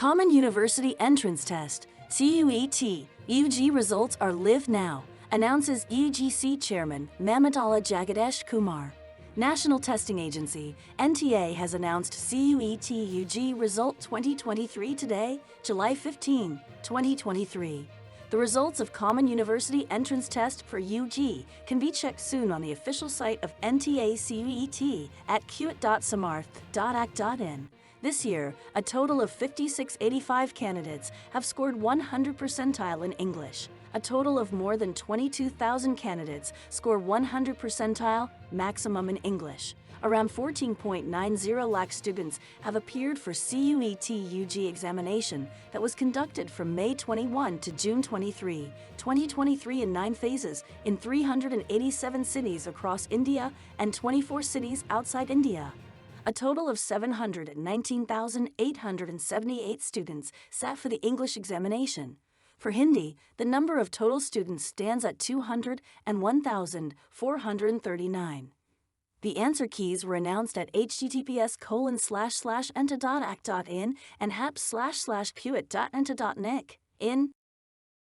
Common University Entrance Test, CUET, UG results are live now, announces UGC Chairman Mamadallah Jagadesh Kumar. National Testing Agency, NTA, has announced CUET UG Result 2023 today, July 15, 2023. The results of Common University Entrance Test for UG can be checked soon on the official site of NTA CUET at cuet.samarth.ac.in. This year, a total of 5685 candidates have scored 100 percentile in English. A total of more than 22,000 candidates score 100 percentile maximum in English. Around 14.90 lakh students have appeared for CUET UG examination that was conducted from May 21 to June 23, 2023 in 9 phases in 387 cities across India and 24 cities outside India. A total of 719,878 students sat for the English examination. For Hindi, the number of total students stands at 201,439. The answer keys were announced at https://enta.ac.in and haps//cuet.enta.nic. In